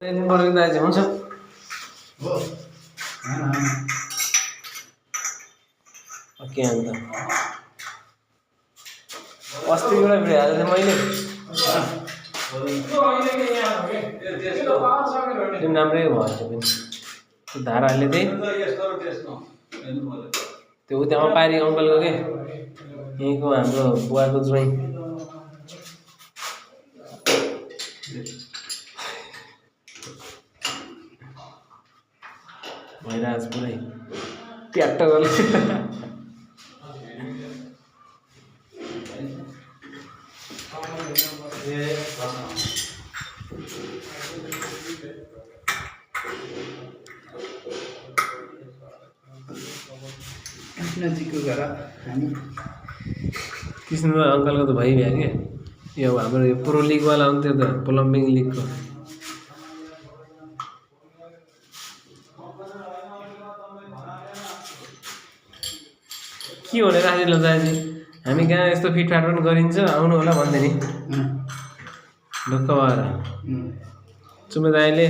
दाजु हुन्छ के अन्त अस्ति एउटा भिडियो हालेको थिएँ मैले त्यो राम्रै भएछ पनि त्यो धारा हाल्ने थिएँ त्यो उतामा पारी अङ्कलको के यहीँको हाम्रो बुवाको ज्वाइँ भइरहेछ पुरै ट्याट्ट गर्नु नजिकको घर हामी कृष्ण अङ्कलको त भइभ्यो क्या यो हाम्रो यो प्रो लिगवाला हुन्थ्यो त प्लम्बिङ लिगको के भनेर राखेर दाजु हामी कहाँ यस्तो फिटफाट पनि गरिन्छ आउनु होला भन्दै नि ढुक्क भएर चुमे दाइले